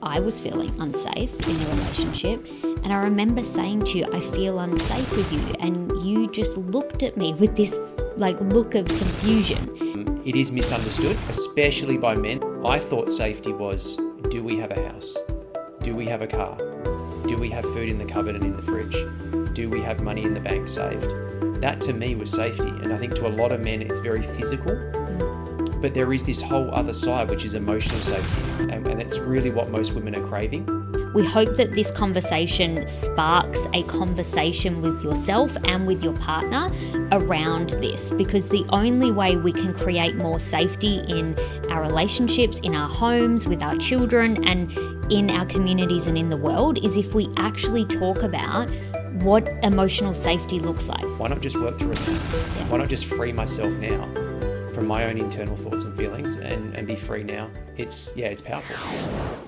I was feeling unsafe in the relationship, and I remember saying to you, I feel unsafe with you, and you just looked at me with this look of confusion. It is misunderstood, especially by men. I thought safety was, do we have a house? Do we have a car? Do we have food in the cupboard and in the fridge? Do we have money in the bank saved? That to me was safety, and I think to a lot of men it's very physical. But there is this whole other side, which is emotional safety, and it's really what most women are craving. We hope that this conversation sparks a conversation with yourself and with your partner around this, because the only way we can create more safety in our relationships, in our homes, with our children, and in our communities and in the world is if we actually talk about what emotional safety looks like. Why not just work through it? Why not just free myself now from my own internal thoughts and feelings and be free now? It's powerful.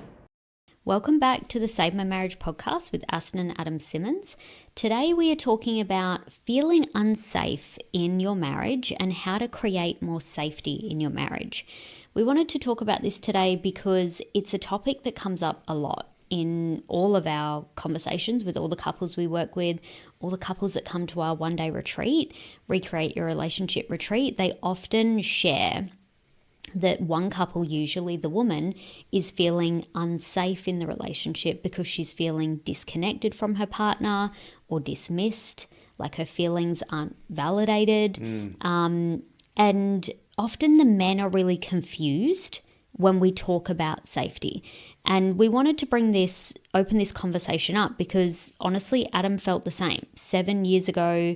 Welcome back to the Save My Marriage podcast with Aston and Adam Simmons. Today we are talking about feeling unsafe in your marriage and how to create more safety in your marriage. We wanted to talk about this today because it's a topic that comes up a lot in all of our conversations with all the couples we work with, all the couples that come to our one-day retreat, Recreate Your Relationship retreat. They often share that one couple, usually the woman, is feeling unsafe in the relationship because she's feeling disconnected from her partner or dismissed, like her feelings aren't validated. And often the men are really confused when we talk about safety. And we wanted to open this conversation up because honestly, Adam felt the same. 7 years ago,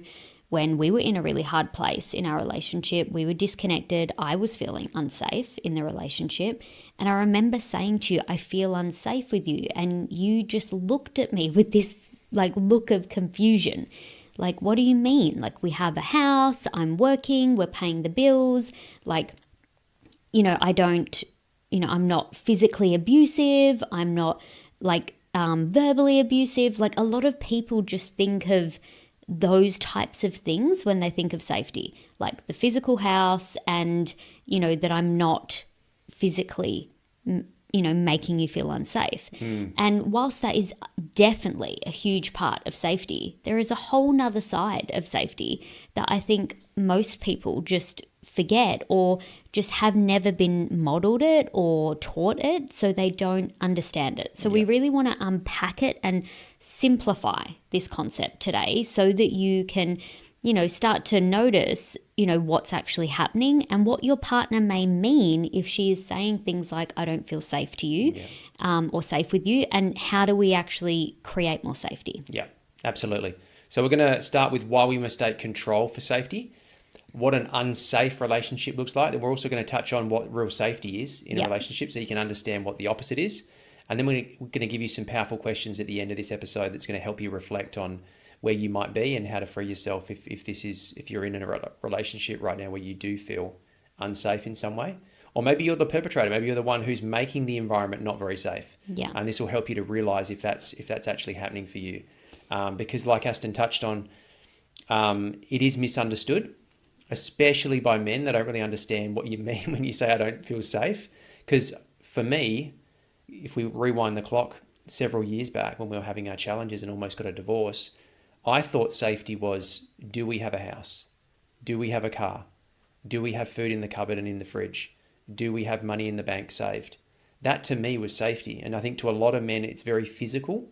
when we were in a really hard place in our relationship, we were disconnected. I was feeling unsafe in the relationship. And I remember saying to you, I feel unsafe with you. And you just looked at me with this look of confusion. Like, what do you mean? Like, we have a house, I'm working, we're paying the bills. I'm not physically abusive. I'm not verbally abusive. Like, a lot of people just think of those types of things when they think of safety, like the physical house and, that I'm not physically, making you feel unsafe. And whilst that is definitely a huge part of safety, there is a whole nother side of safety that I think most people just forget or just have never been modeled it or taught it, so they don't understand it. So we really want to unpack it and simplify this concept today so that you can, start to notice, what's actually happening and what your partner may mean if she is saying things like, I don't feel safe to you, or safe with you, and how do we actually create more safety? Yeah, absolutely. So we're going to start with why we mistake control for safety, what an unsafe relationship looks like. Then we're also going to touch on what real safety is in a relationship so you can understand what the opposite is. And then we're going to give you some powerful questions at the end of this episode that's going to help you reflect on where you might be and how to free yourself if you're in a relationship right now where you do feel unsafe in some way. Or maybe you're the perpetrator. Maybe you're the one who's making the environment not very safe. Yeah. And this will help you to realize if that's actually happening for you. Because like Aston touched on, it is misunderstood, especially by men that don't really understand what you mean when you say, I don't feel safe. Because for me, if we rewind the clock several years back when we were having our challenges and almost got a divorce, I thought safety was, do we have a house? Do we have a car? Do we have food in the cupboard and in the fridge? Do we have money in the bank saved? That to me was safety. And I think to a lot of men, it's very physical.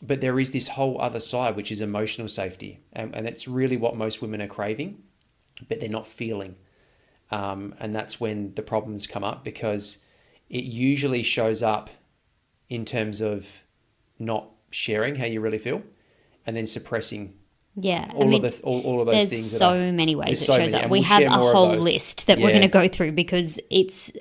But there is this whole other side, which is emotional safety. And it's really what most women are craving, but they're not feeling. And that's when the problems come up, because it usually shows up in terms of not sharing how you really feel and then suppressing all of those things. There's so many ways it shows up. We we'll have a whole list that we're going to go through because it's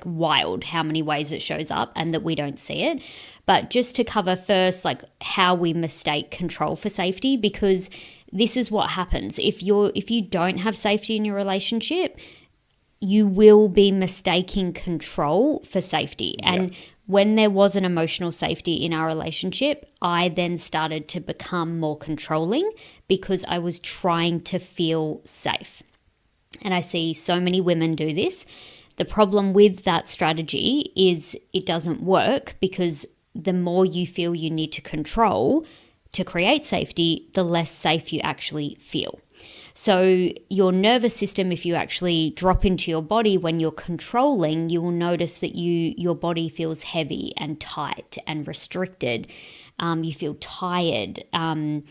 wild how many ways it shows up and that we don't see it. But just to cover first, how we mistake control for safety, because this is what happens. If you don't have safety in your relationship, you will be mistaking control for safety. And when there was an emotional safety in our relationship, I then started to become more controlling because I was trying to feel safe. And I see so many women do this. The problem with that strategy is it doesn't work, because the more you feel you need to control to create safety, the less safe you actually feel. So your nervous system, if you actually drop into your body when you're controlling, you will notice that your body feels heavy and tight and restricted. You feel tired. And,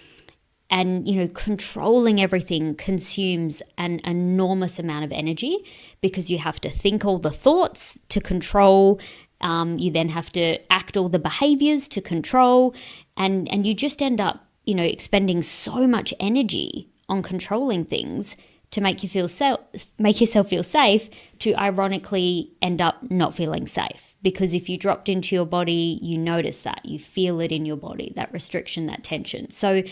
controlling everything consumes an enormous amount of energy, because you have to think all the thoughts to control. You then have to act all the behaviors to control. And you just end up, expending so much energy on controlling things to make yourself feel safe, to ironically end up not feeling safe. Because if you dropped into your body, you notice that, you feel it in your body, that restriction, that tension. So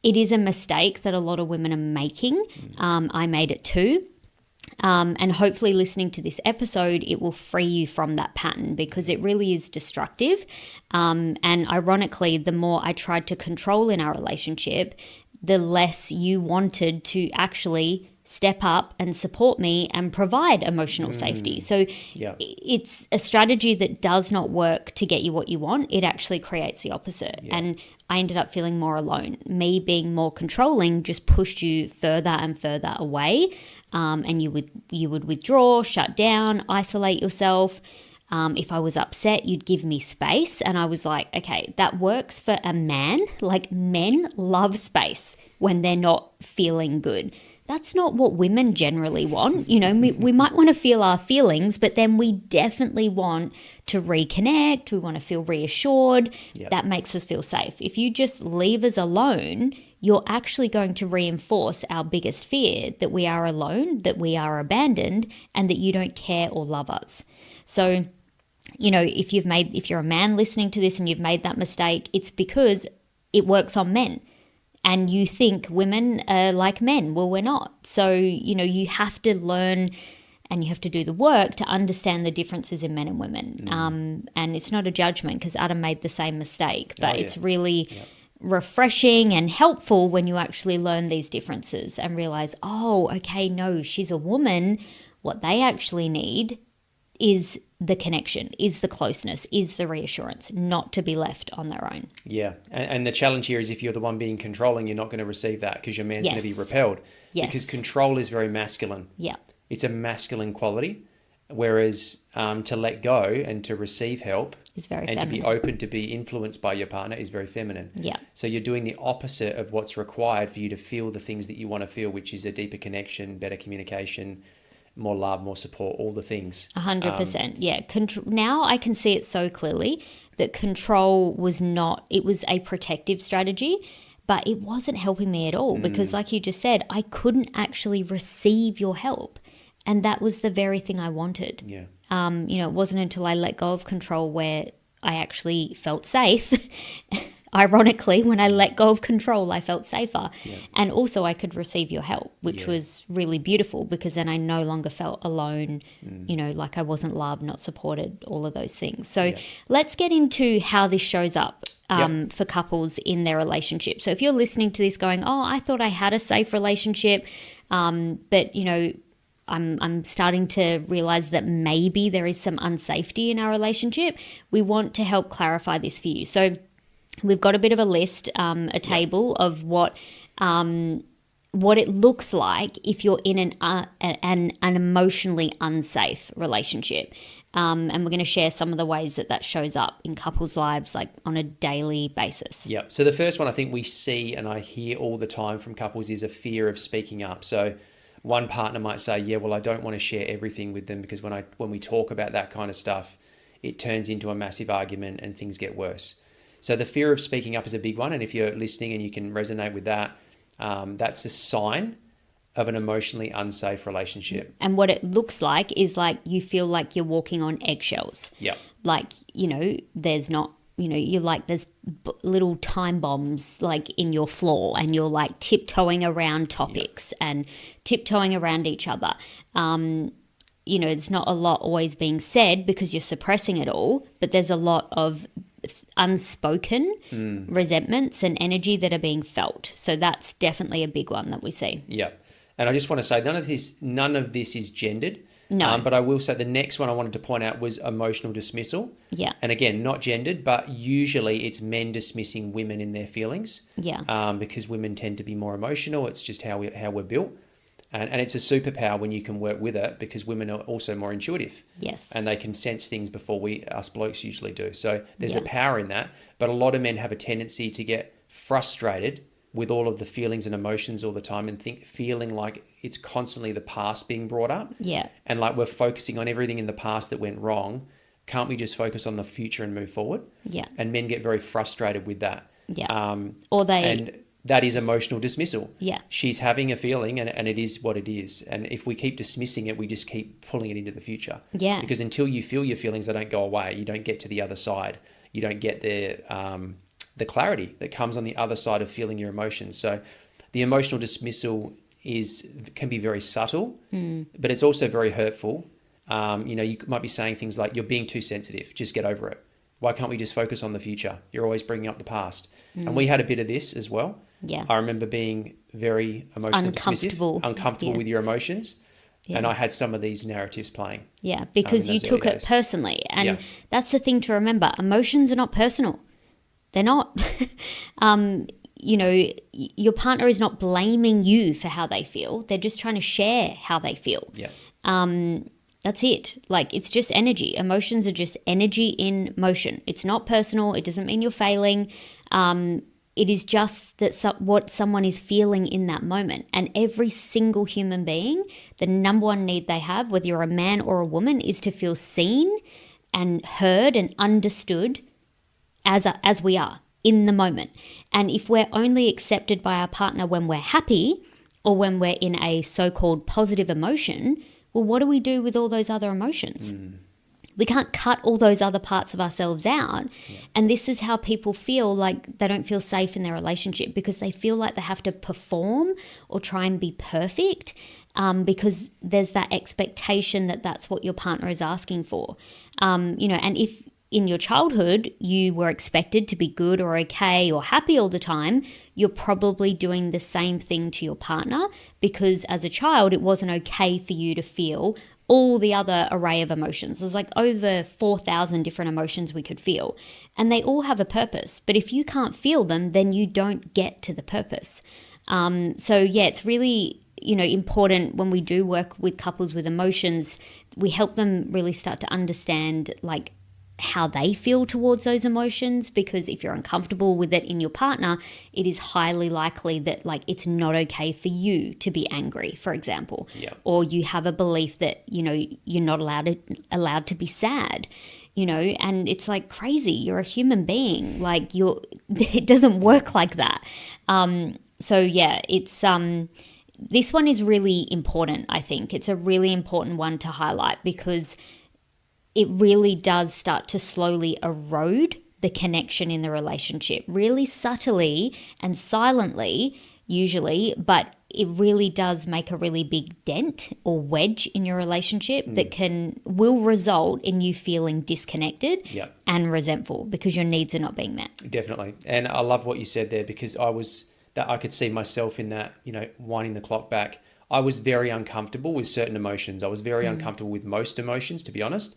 it is a mistake that a lot of women are making. I made it too. And hopefully listening to this episode, it will free you from that pattern, because it really is destructive. And ironically, the more I tried to control in our relationship, the less you wanted to actually step up and support me and provide emotional safety. So it's a strategy that does not work to get you what you want. It actually creates the opposite. And I ended up feeling more alone. Me being more controlling just pushed you further and further away. And you would withdraw, shut down, isolate yourself. If I was upset, you'd give me space. And I was like, okay, that works for a man. Like, men love space when they're not feeling good. That's not what women generally want. We might want to feel our feelings, but then we definitely want to reconnect. We want to feel reassured. That makes us feel safe. If you just leave us alone, you're actually going to reinforce our biggest fear, that we are alone, that we are abandoned, and that you don't care or love us. So, if you're a man listening to this and you've made that mistake, it's because it works on men. And you think women are like men. Well, we're not. So, you have to learn and you have to do the work to understand the differences in men and women. And it's not a judgment, because Adam made the same mistake. But it's really refreshing and helpful when you actually learn these differences and realize, oh, okay, no, she's a woman. What they actually need is the connection, is the closeness, is the reassurance, not to be left on their own. Yeah. And the challenge here is, if you're the one being controlling, you're not going to receive that, because your man's going to be repelled. Because control is very masculine. Yeah. It's a masculine quality. Whereas to let go and to receive help is very and feminine. to be open to be influenced by your partner is very feminine. Yeah. So you're doing the opposite of what's required for you to feel the things that you want to feel, which is a deeper connection, better communication, more love, more support, all the things. 100%. Yeah. Now I can see it so clearly that control was a protective strategy, but it wasn't helping me at all, because like you just said, I couldn't actually receive your help. And that was the very thing I wanted. Yeah. It wasn't until I let go of control where I actually felt safe. Ironically, when I let go of control, I felt safer. Yeah. And also I could receive your help, which was really beautiful, because then I no longer felt alone, like I wasn't loved, not supported, all of those things. So let's get into how this shows up for couples in their relationship. So if you're listening to this going, oh, I thought I had a safe relationship, but, I'm starting to realize that maybe there is some unsafety in our relationship. We want to help clarify this for you. So we've got a bit of a list, a table of what it looks like if you're in an emotionally unsafe relationship. And we're going to share some of the ways that shows up in couples' lives, like on a daily basis. Yeah. So the first one I think we see and I hear all the time from couples is a fear of speaking up. So one partner might say, yeah, well, I don't want to share everything with them, because when we talk about that kind of stuff, it turns into a massive argument and things get worse. So the fear of speaking up is a big one. And if you're listening and you can resonate with that, that's a sign of an emotionally unsafe relationship. And what it looks like is like you feel like you're walking on eggshells. Yeah. Like, there's not, you're like there's little time bombs like in your floor, and you're like tiptoeing around topics and tiptoeing around each other. There's not a lot always being said because you're suppressing it all, but there's a lot of unspoken resentments and energy that are being felt. So that's definitely a big one that we see. Yeah. And I just want to say none of this is gendered. No. But I will say the next one I wanted to point out was emotional dismissal. Yeah. And again, not gendered, but usually it's men dismissing women in their feelings. Yeah. Because women tend to be more emotional. It's just how we're built. And it's a superpower when you can work with it, because women are also more intuitive. Yes. And they can sense things before us blokes usually do. So there's a power in that. But a lot of men have a tendency to get frustrated with all of the feelings and emotions all the time, and feeling like it's constantly the past being brought up. Yeah. And like we're focusing on everything in the past that went wrong. Can't we just focus on the future and move forward? Yeah. And men get very frustrated with that. Yeah. Or they... And that is emotional dismissal. Yeah. She's having a feeling, and it is what it is. And if we keep dismissing it, we just keep pulling it into the future. Yeah. Because until you feel your feelings, they don't go away. You don't get to the other side. You don't get the clarity that comes on the other side of feeling your emotions. So the emotional dismissal can be very subtle, but it's also very hurtful. You might be saying things like, you're being too sensitive, just get over it. Why can't we just focus on the future? You're always bringing up the past. And we had a bit of this as well. Yeah. I remember being very emotionally uncomfortable with your emotions. Yeah. And I had some of these narratives playing. Yeah, because you took it personally. And that's the thing to remember. Emotions are not personal. They're not. Your partner is not blaming you for how they feel. They're just trying to share how they feel. Yeah. That's it. Like, it's just energy. Emotions are just energy in motion. It's not personal. It doesn't mean you're failing. It is just that what someone is feeling in that moment. And every single human being, the number one need they have, whether you're a man or a woman, is to feel seen and heard and understood as we are in the moment. And if we're only accepted by our partner when we're happy, or when we're in a so-called positive emotion, well, what do we do with all those other emotions? We can't cut all those other parts of ourselves out. Yeah. And this is how people feel like they don't feel safe in their relationship, because they feel like they have to perform or try and be perfect, because there's that expectation that that's what your partner is asking for. And if in your childhood you were expected to be good or okay or happy all the time, you're probably doing the same thing to your partner, because as a child it wasn't okay for you to feel all the other array of emotions. There's like over 4,000 different emotions we could feel, and they all have a purpose. But if you can't feel them, then you don't get to the purpose. It's really important when we do work with couples with emotions, we help them really start to understand like how they feel towards those emotions, because if you're uncomfortable with it in your partner, it is highly likely that like it's not okay for you to be angry, for example. Yeah. Or you have a belief that you're not allowed to be sad, and it's like crazy. You're a human being, like it doesn't work like that. It's this one is really important. I think it's a really important one to highlight, because it really does start to slowly erode the connection in the relationship, really subtly and silently usually, but it really does make a really big dent or wedge in your relationship that will result in you feeling disconnected and resentful, because your needs are not being met. Definitely. And I love what you said there, because I could see myself in that, winding the clock back. I was very uncomfortable with certain emotions. I was very uncomfortable with most emotions, to be honest,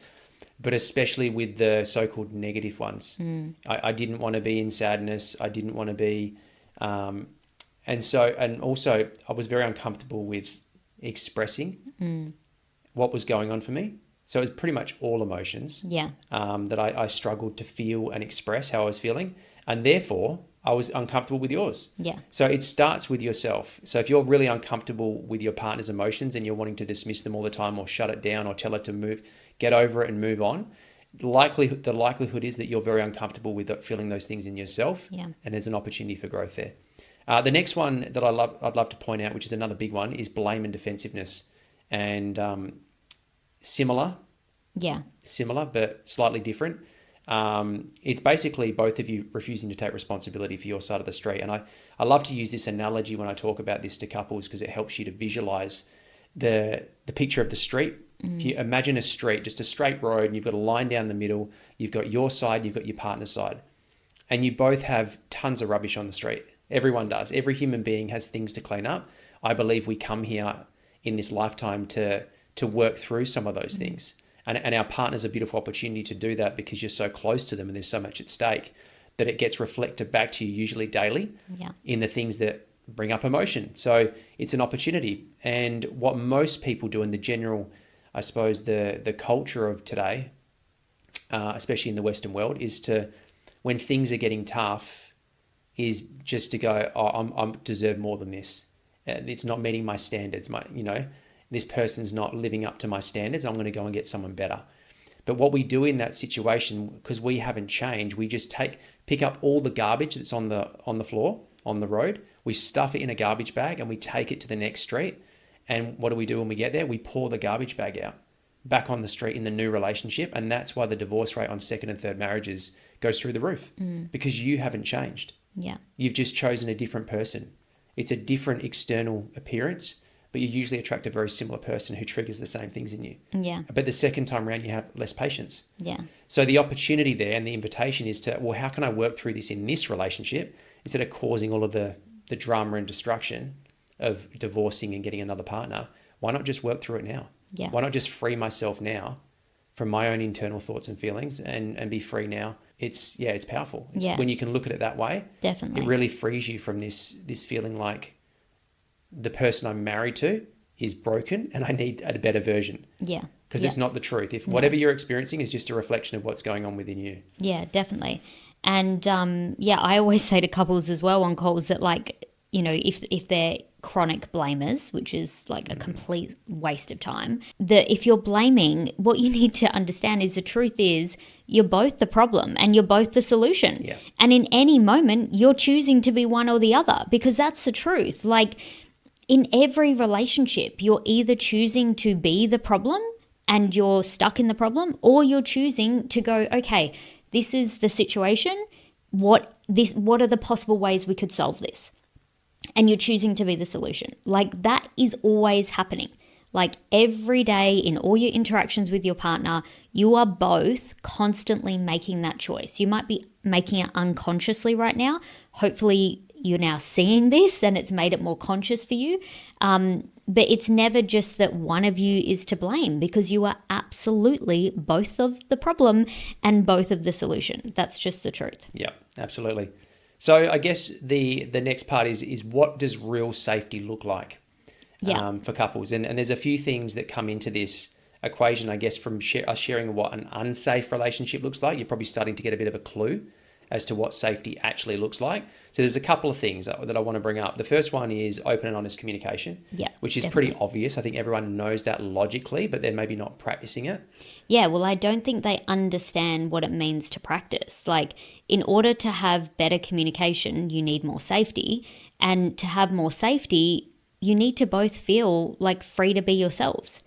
but especially with the so-called negative ones. I didn't want to be in sadness. I didn't want to be, and also I was very uncomfortable with expressing what was going on for me. So it was pretty much all emotions that I struggled to feel and express how I was feeling, and therefore I was uncomfortable with yours. Yeah. So it starts with yourself. So if you're really uncomfortable with your partner's emotions and you're wanting to dismiss them all the time, or shut it down, or tell it to get over it and move on, the likelihood is that you're very uncomfortable with feeling those things in yourself. Yeah. And there's an opportunity for growth there. The next one that I'd love to point out, which is another big one, is blame and defensiveness. And similar, but slightly different. It's basically both of you refusing to take responsibility for your side of the street. And I love to use this analogy when I talk about this to couples, because it helps you to visualize the picture of the street. If you imagine a street, just a straight road, and you've got a line down the middle, you've got your side, you've got your partner's side, and you both have tons of rubbish on the street. Everyone does. Every human being has things to clean up. I believe we come here in this lifetime to to work through some of those things. And our partner's a beautiful opportunity to do that because you're so close to them and there's so much at stake that it gets reflected back to you usually daily in the things that bring up emotion. So it's an opportunity. And what most people do in the general, I suppose, the culture of today, especially in the Western world, is to, when things are getting tough, is just to go, oh, I deserve more than this. It's not meeting my standards. This person's not living up to my standards. I'm going to go and get someone better. But what we do in that situation, because we haven't changed, we just pick up all the garbage that's on the floor, on the road. We stuff it in a garbage bag and we take it to the next street. And what do we do when we get there? We pour the garbage bag out back on the street in the new relationship. And that's why the divorce rate on second and third marriages goes through the roof, because you haven't changed. Yeah. You've just chosen a different person. It's a different external appearance, but you usually attract a very similar person who triggers the same things in you. Yeah. But the second time around, you have less patience. Yeah. So the opportunity there and the invitation is to, well, how can I work through this in this relationship instead of causing all of the drama and destruction of divorcing and getting another partner? Why not just work through it now? Yeah. Why not just free myself now from my own internal thoughts and feelings and be free now? It's powerful. When you can look at it that way, definitely, it really frees you from this feeling like the person I'm married to is broken and I need a better version. Yeah. Because it's not the truth. If whatever you're experiencing is just a reflection of what's going on within you. Yeah, definitely. And I always say to couples as well on calls that, like, if they're chronic blamers, which is like a complete waste of time, that if you're blaming, what you need to understand is the truth is you're both the problem and you're both the solution. Yeah. And in any moment, you're choosing to be one or the other, because that's the truth. Like, in every relationship, you're either choosing to be the problem and you're stuck in the problem, or you're choosing to go, okay, this is the situation. What are the possible ways we could solve this? And you're choosing to be the solution. Like, that is always happening. Like, every day in all your interactions with your partner, you are both constantly making that choice. You might be making it unconsciously right now. Hopefully you're now seeing this and it's made it more conscious for you. But it's never just that one of you is to blame, because you are absolutely both of the problem and both of the solution. That's just the truth. Yeah, absolutely. So I guess the next part is what does real safety look like for couples? And there's a few things that come into this equation, I guess, from us sharing what an unsafe relationship looks like. You're probably starting to get a bit of a clue as to what safety actually looks like. So there's a couple of things that I want to bring up. The first one is open and honest communication, which is definitely pretty obvious. I think everyone knows that logically, but they're maybe not practicing it. Yeah, well, I don't think they understand what it means to practice. Like, in order to have better communication, you need more safety. And to have more safety, you need to both feel like free to be yourselves.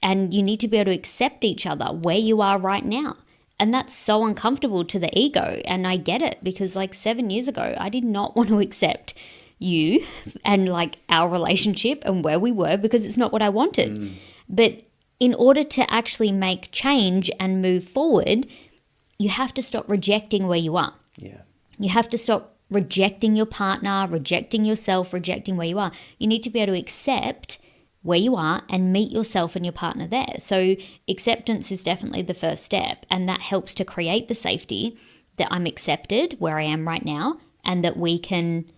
And you need to be able to accept each other where you are right now. And that's so uncomfortable to the ego. And I get it, because like 7 years ago, I did not want to accept you and like our relationship and where we were, because it's not what I wanted. But in order to actually make change and move forward, you have to stop rejecting where you are. Yeah. You have to stop rejecting your partner, rejecting yourself, rejecting where you are. You need to be able to accept where you are and meet yourself and your partner there. So acceptance is definitely the first step, and that helps to create the safety that I'm accepted where I am right now, and that we can,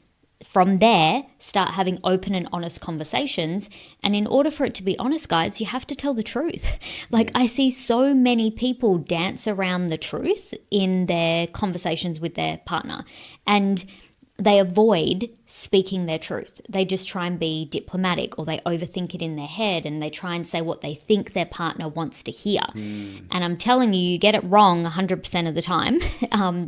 from there, start having open and honest conversations. And in order for it to be honest, guys, you have to tell the truth. Like, I see so many people dance around the truth in their conversations with their partner, and they avoid speaking their truth. They just try and be diplomatic, or they overthink it in their head, and they try and say what they think their partner wants to hear. And I'm telling you, you get it wrong 100% of the time.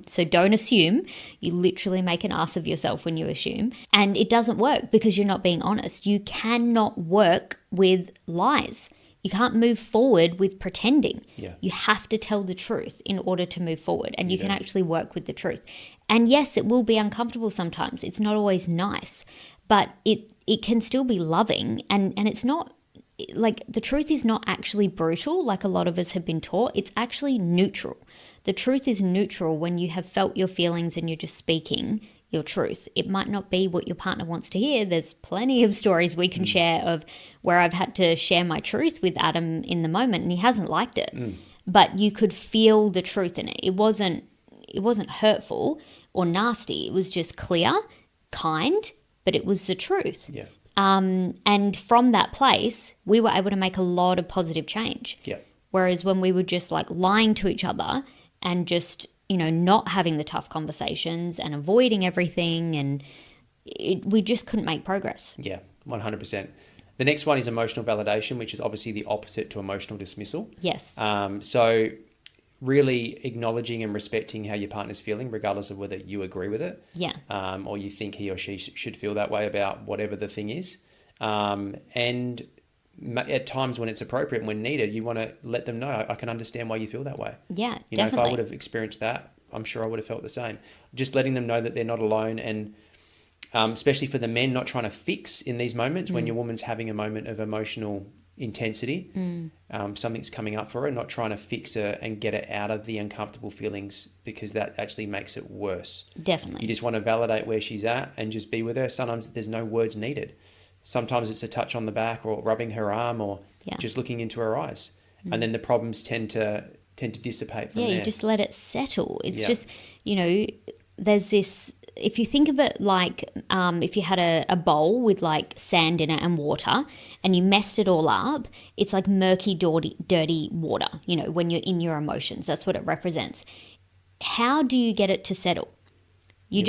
So don't assume. You literally make an ass of yourself when you assume. And it doesn't work because you're not being honest. You cannot work with lies. You can't move forward with pretending. Yeah. You have to tell the truth in order to move forward, and you can actually work with the truth. And yes, it will be uncomfortable sometimes. It's not always nice, but it can still be loving, and it's not like, the truth is not actually brutal like a lot of us have been taught. It's actually neutral. The truth is neutral when you have felt your feelings and you're just speaking your truth. It might not be what your partner wants to hear. There's plenty of stories we can share of where I've had to share my truth with Adam in the moment and he hasn't liked it. But you could feel the truth in it. It wasn't hurtful or nasty. It was just clear, kind, but it was the truth. Yeah. And from that place, we were able to make a lot of positive change. Yeah. Whereas when we were just like lying to each other and just, not having the tough conversations and avoiding everything, and we just couldn't make progress. Yeah, 100%. The next one is emotional validation, which is obviously the opposite to emotional dismissal. Yes. So really acknowledging and respecting how your partner's feeling, regardless of whether you agree with it. Yeah. Or you think he or she should feel that way about whatever the thing is. And at times when it's appropriate and when needed, you want to let them know, I can understand why you feel that way. Yeah, If I would have experienced that, I'm sure I would have felt the same. Just letting them know that they're not alone, and especially for the men, not trying to fix in these moments when your woman's having a moment of emotional intensity, something's coming up for her, not trying to fix her and get her out of the uncomfortable feelings, because that actually makes it worse. Definitely. You just want to validate where she's at and just be with her. Sometimes there's no words needed. Sometimes it's a touch on the back or rubbing her arm or just looking into her eyes. And then the problems tend to dissipate from there. Yeah, you just let it settle. It's just, there's this, if you think of it like if you had a bowl with like sand in it and water and you messed it all up, it's like murky, dirty water, when you're in your emotions. That's what it represents. How do you get it to settle? You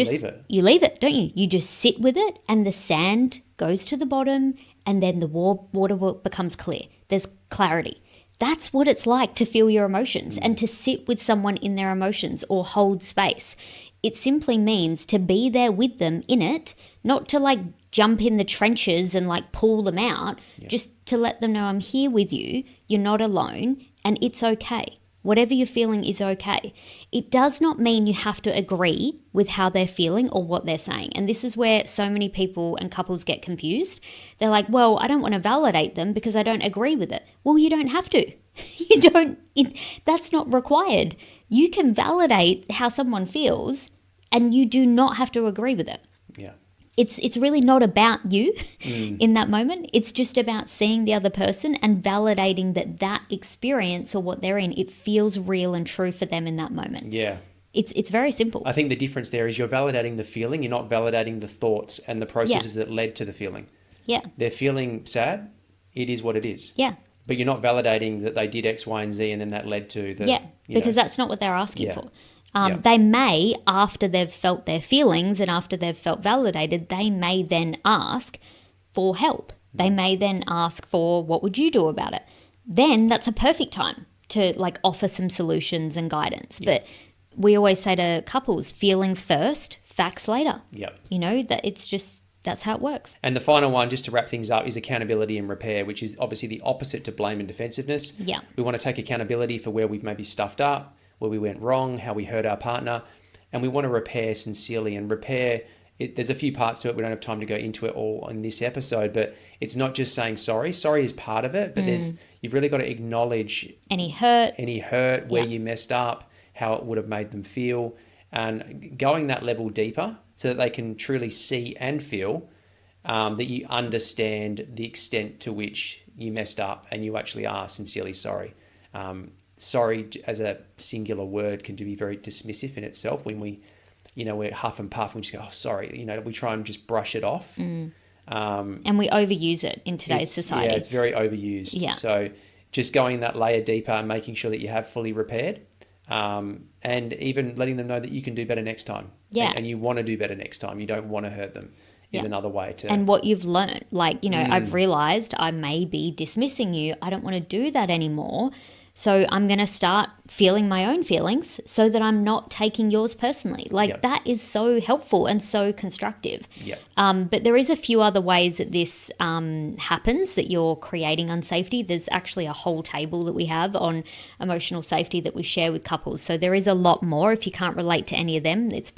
leave it, don't you? You just sit with it and the sand goes to the bottom and then the water becomes clear. There's clarity. That's what it's like to feel your emotions and to sit with someone in their emotions or hold space. It simply means to be there with them in it, not to like jump in the trenches and like pull them out, just to let them know I'm here with you, you're not alone, and it's okay. Whatever you're feeling is okay. It does not mean you have to agree with how they're feeling or what they're saying. And this is where so many people and couples get confused. They're like, well, I don't want to validate them because I don't agree with it. Well, you don't have to. That's not required. You can validate how someone feels and you do not have to agree with it. Yeah. It's really not about you in that moment. It's just about seeing the other person and validating that experience or what they're in, it feels real and true for them in that moment. Yeah. It's very simple. I think the difference there is you're validating the feeling. You're not validating the thoughts and the processes that led to the feeling. Yeah. They're feeling sad. It is what it is. Yeah. But you're not validating that they did X, Y, and Z and then that led to the... Yeah, because that's not what they're asking for. Yeah. They may, after they've felt their feelings and after they've felt validated, they may then ask for help. They may then ask for, what would you do about it? Then that's a perfect time to like offer some solutions and guidance. Yeah. But we always say to couples, feelings first, facts later. Yeah. That it's just, that's how it works. And the final one, just to wrap things up, is accountability and repair, which is obviously the opposite to blame and defensiveness. Yeah. We want to take accountability for where we've maybe stuffed up, where we went wrong, how we hurt our partner, and we want to repair sincerely. And repair, there's a few parts to it. We don't have time to go into it all in this episode, but it's not just saying sorry. Sorry is part of it, but you've really got to acknowledge any hurt, where you messed up, how it would have made them feel, and going that level deeper so that they can truly see and feel that you understand the extent to which you messed up and you actually are sincerely sorry. Sorry as a singular word can be very dismissive in itself. When we're huff and puff and we just go, oh, sorry, we try and just brush it off. And we overuse it in today's society. Yeah, it's very overused. Yeah. So just going that layer deeper and making sure that you have fully repaired, and even letting them know that you can do better next time. Yeah. And you want to do better next time. You don't want to hurt them is another way to... And what you've learned, I've realized I may be dismissing you. I don't want to do that anymore. So I'm going to start feeling my own feelings so that I'm not taking yours personally. That is so helpful and so constructive. Yep. But there is a few other ways that this happens, that you're creating unsafety. There's actually a whole table that we have on emotional safety that we share with couples. So there is a lot more. If you can't relate to any of them, there's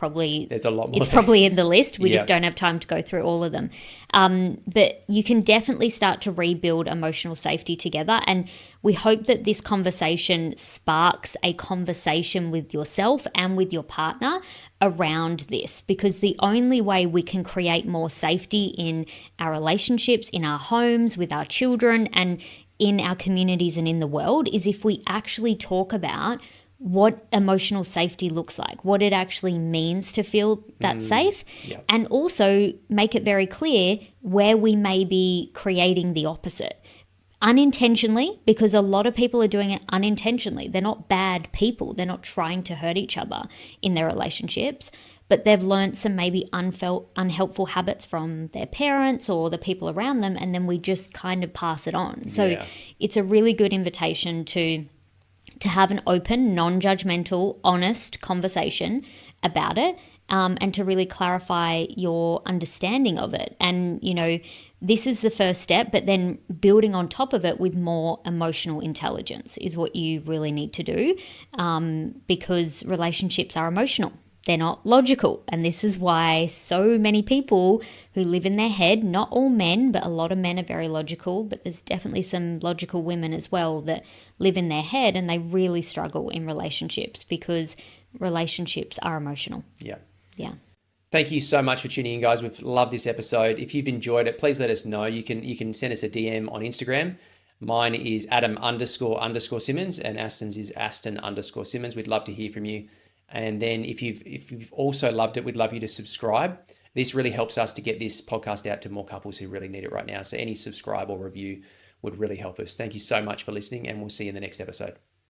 a lot more. It's probably in the list. We just don't have time to go through all of them. But you can definitely start to rebuild emotional safety together. And we hope that this conversation sparks sparks a conversation with yourself and with your partner around this, because the only way we can create more safety in our relationships, in our homes, with our children, and in our communities and in the world is if we actually talk about what emotional safety looks like, what it actually means to feel that safe, and also make it very clear where we may be creating the opposite. Unintentionally, because a lot of people are doing it unintentionally. They're not bad people. They're not trying to hurt each other in their relationships, but they've learned some maybe unhelpful habits from their parents or the people around them, and then we just kind of pass it on. So it's a really good invitation to have an open, non-judgmental, honest conversation about it, and to really clarify your understanding of it. And, you know, this is the first step, but then building on top of it with more emotional intelligence is what you really need to do, because relationships are emotional. They're not logical. And this is why so many people who live in their head, not all men, but a lot of men are very logical, but there's definitely some logical women as well that live in their head, and they really struggle in relationships because relationships are emotional. Yeah. Yeah. Thank you so much for tuning in, guys. We've loved this episode. If you've enjoyed it, please let us know. You can send us a DM on Instagram. Mine is Adam__Simmons, and Aston's is Aston_Simmons. We'd love to hear from you. And then if you've also loved it, we'd love you to subscribe. This really helps us to get this podcast out to more couples who really need it right now. So any subscribe or review would really help us. Thank you so much for listening, and we'll see you in the next episode.